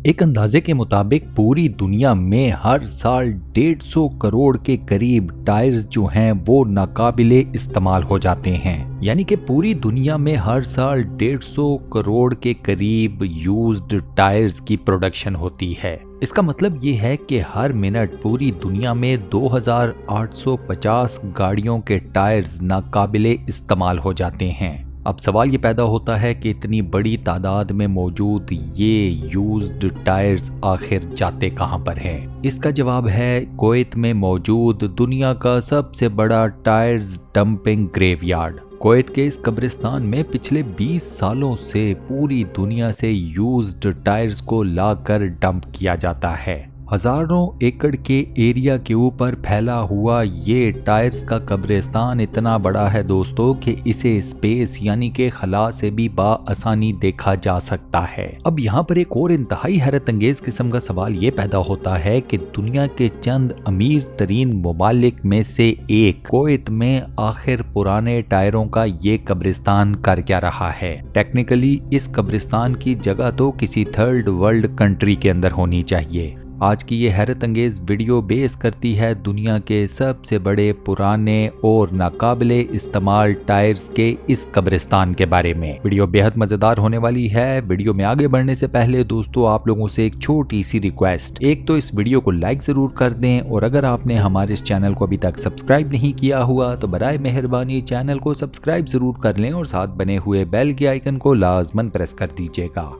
एक अंदाजे के मुताबिक पूरी दुनिया में हर साल 150 करोड़ के करीब टायर्स जो हैं वो नाकाबिले इस्तेमाल हो जाते हैं। यानी कि पूरी दुनिया में हर साल 150 करोड़ के करीब यूज्ड टायर्स की प्रोडक्शन होती है। इसका मतलब ये है कि हर मिनट पूरी दुनिया में 2850 गाड़ियों के टायर्स नाकाबिले इस्तेमाल हो जाते हैं। अब सवाल ये पैदा होता है कि इतनी बड़ी तादाद में मौजूद ये यूज्ड टायर्स आखिर जाते कहां पर हैं? इसका जवाब है कुवैत में मौजूद दुनिया का सबसे बड़ा टायर्स डंपिंग ग्रेवयार्ड। कुवैत के इस कब्रिस्तान में पिछले 20 सालों से पूरी दुनिया से यूज्ड टायर्स को लाकर डंप किया जाता है। हजारों एकड़ के एरिया के ऊपर फैला हुआ ये टायर्स का कब्रिस्तान इतना बड़ा है दोस्तों कि इसे स्पेस यानी कि खला से भी बाआसानी देखा जा सकता है। अब यहाँ पर एक और इंतहाई हैरत अंगेज किस्म का सवाल ये पैदा होता है कि दुनिया के चंद अमीर तरीन ममालिक में से एक कुवैत में आखिर पुराने टायरों का ये कब्रिस्तान कर क्या रहा है। टेक्निकली इस कब्रिस्तान की जगह तो किसी थर्ड वर्ल्ड कंट्री के अंदर होनी चाहिए। आज की ये हैरत अंगेज वीडियो बेस करती है दुनिया के सबसे बड़े पुराने और नाकाबिले इस्तेमाल टायर्स के इस कब्रिस्तान के बारे में। वीडियो बेहद मजेदार होने वाली है। वीडियो में आगे बढ़ने से पहले दोस्तों आप लोगों से एक छोटी सी रिक्वेस्ट, एक तो इस वीडियो को लाइक जरूर कर दें और अगर आपने हमारे इस चैनल को अभी तक सब्सक्राइब नहीं किया हुआ तो बराए मेहरबानी चैनल को सब्सक्राइब जरूर कर लें और साथ बने हुए बेल के आइकन को लाजमन प्रेस कर दीजिएगा।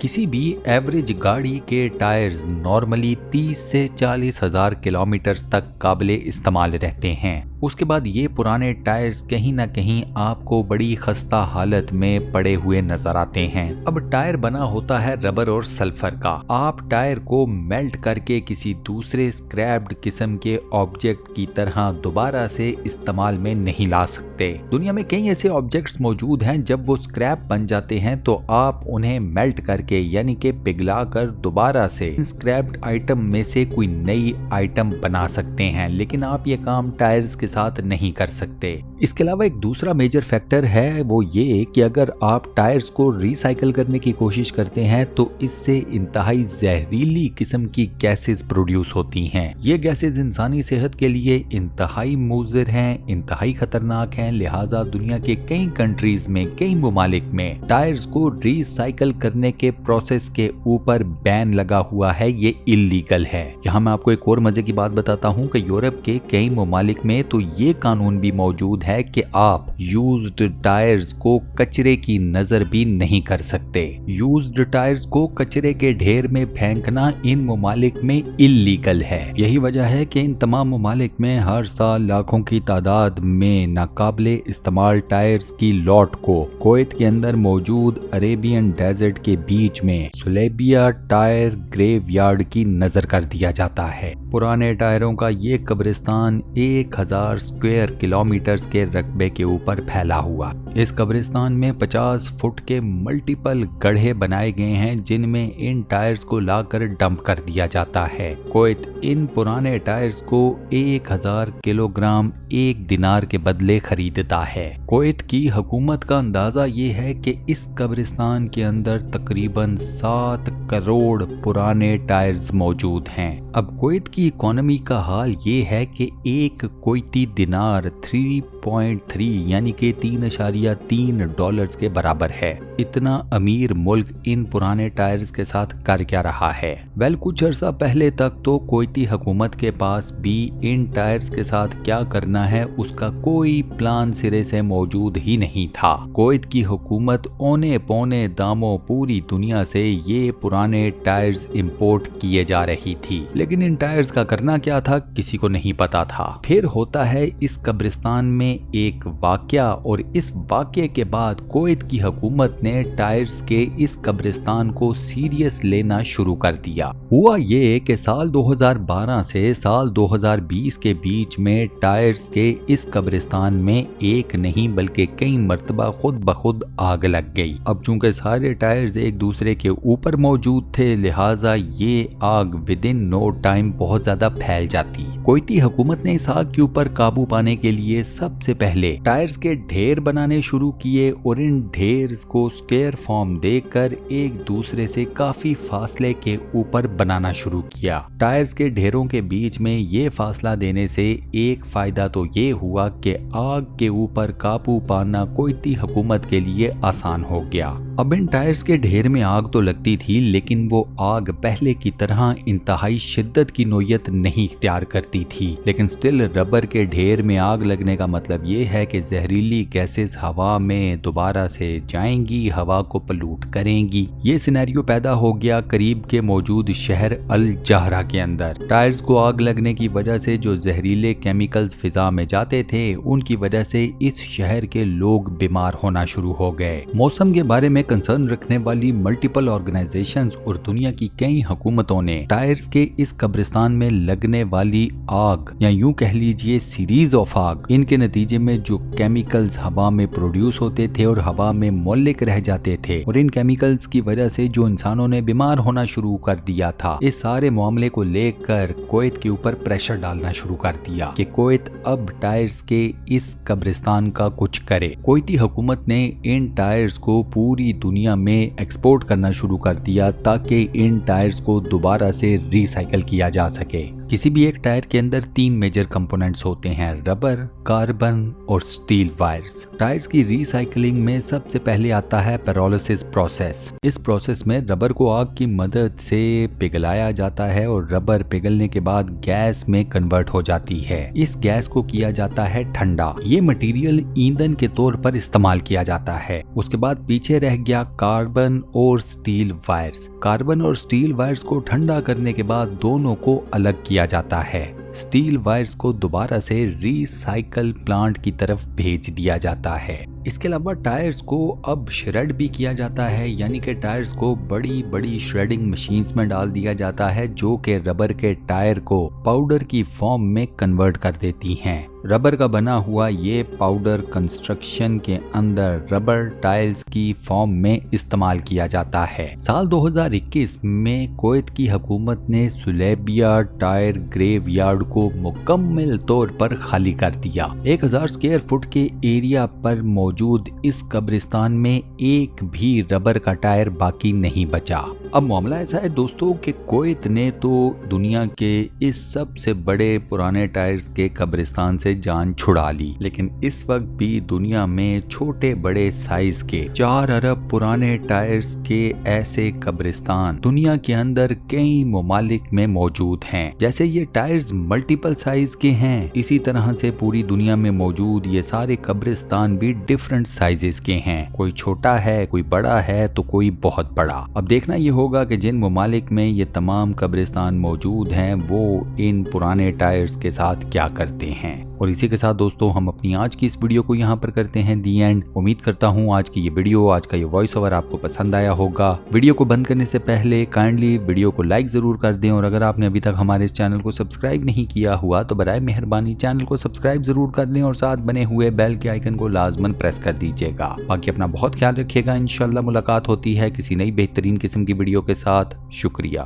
किसी भी एवरेज गाड़ी के टायर्स नॉर्मली 30 से 40 हजार किलोमीटर तक काबिले इस्तेमाल रहते हैं। उसके बाद ये पुराने टायर्स कहीं ना कहीं आपको बड़ी खस्ता हालत में पड़े हुए नजर आते हैं। अब टायर बना होता है रबर और सल्फर का। आप टायर को मेल्ट करके किसी दूसरे स्क्रैप्ड किस्म के ऑब्जेक्ट की तरह दोबारा से इस्तेमाल में नहीं ला सकते। दुनिया में कई ऐसे ऑब्जेक्ट्स मौजूद हैं जब वो स्क्रैप बन जाते हैं तो आप उन्हें मेल्ट करके यानी कि पिघला कर दोबारा से स्क्रैप्ड आइटम में से कोई नई आइटम बना सकते हैं, लेकिन आप ये काम टायर्स के साथ नहीं कर सकते। इसके अलावा एक दूसरा मेजर फैक्टर है वो ये कि अगर आप टायर्स को रिसाइकल करने की कोशिश करते हैं तो इससे इंतहाई जहरीली किस्म की गैसेस प्रोड्यूस होती हैं। ये गैसेस इंसानी सेहत के लिए इंतहाई मुज़िर हैं, इंतहाई खतरनाक हैं। लिहाजा दुनिया के कई कंट्रीज में, कई ममालिक में टायर्स को रिसाइकल करने के प्रोसेस के ऊपर बैन लगा हुआ है। ये इल्लीगल है। यहाँ मैं आपको एक और मजे की बात बताता हूँ कि यूरोप के कई ममालिक में तो ये कानून भी मौजूद है कि आप यूज्ड टायर्स को कचरे की नजर भी नहीं कर सकते। यूज्ड टायर्स को कचरे के ढेर में फेंकना इन ममालिक में इल्लीगल है। यही वजह है कि इन तमाम ममालिक में हर साल लाखों की तादाद में नाकाबिले इस्तेमाल टायर्स की लॉट को कुवैत के अंदर मौजूद अरेबियन डेजर्ट के बीच में सुलेबिया टायर ग्रेवयार्ड की नजर कर दिया जाता है। पुराने टायरों का ये कब्रिस्तान 1000 स्क्वायर किलोमीटर के रकबे के ऊपर फैला हुआ। इस कब्रिस्तान में 50 फुट के मल्टीपल गड्ढे बनाए गए हैं जिनमें इन टायर्स को लाकर डंप कर दिया जाता है। कुवैत इन पुराने टायर्स को 1000 किलोग्राम 1 दिनार के बदले खरीदता है। कुवैत की हुकूमत का अंदाजा ये है कि इस कब्रिस्तान के अंदर तकरीबन 7 करोड़ पुराने टायर्स मौजूद हैं। अब कुवैत की इकोनॉमी का हाल ये है कि एक कुवैती दिनार 3.3 यानी कि 3.3 डॉलर्स के बराबर है। इतना अमीर मुल्क इन पुराने टायर्स के साथ कर क्या रहा है? वेल, कुछ अर्सा पहले तक तो कुवैती हुकूमत के पास भी इन टायर्स के साथ क्या करना है उसका कोई प्लान सिरे से मौजूद ही नहीं था। कुवैत की हुकूमत औने पौने दामों पूरी दुनिया से ये पुराने टायर्स इंपोर्ट किए जा रही थी, लेकिन इन टायर्स का करना क्या था किसी को नहीं पता था। फिर होता है इस कब्रिस्तान में एक वाकया और इस वाकये के बाद कुवैत की हुकूमत ने टायर्स के इस कब्रिस्तान को सीरियस लेना शुरू कर दिया। हुआ ये कि साल 2012 से साल 2020 के बीच में टायर्स के इस कब्रिस्तान में एक नहीं बल्कि कई मर्तबा खुद ब खुद आग लग गई। अब चूंकि सारे टायर्स एक दूसरे के ऊपर मौजूद موجود تھے, لہٰذا یہ آگ ود ان نو ٹائم بہت زیادہ پھیل جاتی. کویتی حکومت نے اس آگ کے اوپر قابو پانے کے لیے سب سے پہلے ٹائرز کے ڈھیر بنانے شروع کیے اور ان ڈھیرز کو اسکوائر فارم دے کر ایک دوسرے سے کافی فاصلے کے اوپر بنانا شروع کیا. ٹائرز کے ڈھیروں کے بیچ میں یہ فاصلہ دینے سے ایک فائدہ تو یہ ہوا کہ آگ کے اوپر قابو پانا کویتی حکومت کے لیے آسان ہو گیا. اب ان ٹائرز کے ڈھیر میں آگ تو لگتی تھی, لیکن وہ آگ پہلے کی طرح انتہائی شدت کی نوعیت نہیں اختیار کرتی تھی. لیکن سٹل ربر کے ڈھیر میں آگ لگنے کا مطلب یہ ہے کہ زہریلی گیسز ہوا میں دوبارہ سے جائیں گی, ہوا کو پلوٹ کریں گی. یہ سینیریو پیدا ہو گیا قریب کے موجود شہر الجہرہ کے اندر. ٹائرز کو آگ لگنے کی وجہ سے جو زہریلے کیمیکلز فضا میں جاتے تھے, ان کی وجہ سے اس شہر کے لوگ بیمار ہونا شروع ہو گئے. موسم کے بارے میں کنسرن رکھنے والی ملٹیپل آرگنائزیشنز اور دنیا کی کئی حکومتوں نے ٹائرز کے اس قبرستان میں لگنے والی آگ یا یوں کہہ لیجئے سیریز آف آگ, ان کے نتیجے میں جو کیمیکلز ہوا میں پروڈیوس ہوتے تھے اور ہوا میں معلق رہ جاتے تھے, اور ان کیمیکلز کی وجہ سے جو انسانوں نے بیمار ہونا شروع کر دیا تھا, اس سارے معاملے کو لے کر کویت کے اوپر پریشر ڈالنا شروع کر دیا کہ کویت اب ٹائرز کے اس قبرستان کا کچھ کرے. کویتی حکومت نے ان ٹائرز کو پوری دنیا میں ایکسپورٹ کرنا شروع کر دیا تاکہ ان ٹائرز کو دوبارہ سے ری سائیکل کیا جا سکے. کسی بھی ایک ٹائر کے اندر 3 میجر کمپوننٹس ہوتے ہیں, ربر, کاربن اور سٹیل وائرز. ٹائرز کی ری سائیکلنگ میں سب سے پہلے آتا ہے پیرولسس پروسیس. اس پروسیس میں ربر کو آگ کی مدد سے پگھلایا جاتا ہے اور ربر پگھلنے کے بعد گیس میں کنورٹ ہو جاتی ہے. اس گیس کو کیا جاتا ہے ٹھنڈا. یہ مٹیریل ایندھن کے طور پر استعمال کیا جاتا ہے. اس کے بعد پیچھے رہ گیا کاربن اور سٹیل وائرز. کاربن اور سٹیل وائرز کو ٹھنڈا کرنے کے بعد دونوں کو الگ کیا جاتا ہے. سٹیل وائرز کو دوبارہ سے ری سائیکل پلانٹ کی طرف بھیج دیا جاتا ہے. اس کے علاوہ ٹائرز کو اب شریڈ بھی کیا جاتا ہے, یعنی کہ ٹائرز کو بڑی بڑی شریڈنگ مشینز میں ڈال دیا جاتا ہے جو کہ ربر کے ٹائر کو پاؤڈر کی فارم میں کنورٹ کر دیتی ہیں. ربر کا بنا ہوا یہ پاؤڈر کنسٹرکشن کے اندر ربر ٹائلز کی فارم میں استعمال کیا جاتا ہے. سال 2021 میں کویت کی حکومت نے سلیبیا ٹائر گریو یارڈ کو مکمل طور پر خالی کر دیا. 1000 اسکوائر فٹ کے ایریا پر موجود اس قبرستان میں ایک بھی ربر کا ٹائر باقی نہیں بچا. اب معاملہ ایسا ہے دوستوں کہ کویت نے تو دنیا کے اس سب سے بڑے پرانے ٹائرز کے قبرستان سے جان چھڑا لی, لیکن اس وقت بھی دنیا میں چھوٹے بڑے سائز کے 4 ارب پرانے ٹائرز کے ایسے قبرستان دنیا کے اندر کئی ممالک میں موجود ہیں. جیسے یہ ٹائرز ملٹیپل سائز کے ہیں, اسی طرح سے پوری دنیا میں موجود یہ سارے قبرستان بھی ڈیفرنٹ سائزز کے ہیں. کوئی چھوٹا ہے, کوئی بڑا ہے, تو کوئی بہت بڑا. اب دیکھنا یہ ہوگا کہ جن ممالک میں یہ تمام قبرستان موجود ہیں وہ ان پرانے ٹائرز کے ساتھ کیا کرتے ہیں. اور اسی کے ساتھ دوستوں ہم اپنی آج کی اس ویڈیو کو یہاں پر کرتے ہیں دی اینڈ. امید کرتا ہوں آج کی یہ ویڈیو, آج کا یہ وائس اوور آپ کو پسند آیا ہوگا. ویڈیو کو بند کرنے سے پہلے کائنڈلی ویڈیو کو لائک ضرور کر دیں, اور اگر آپ نے ابھی تک ہمارے اس چینل کو سبسکرائب نہیں کیا ہوا تو برائے مہربانی چینل کو سبسکرائب ضرور کر لیں اور ساتھ بنے ہوئے بیل کے آئیکن کو لازماً پریس کر دیجیے گا. باقی اپنا بہت خیال رکھیے گا. انشاءاللہ ملاقات ہوتی ہے کسی نئی بہترین قسم کی ویڈیو کے ساتھ. شکریہ.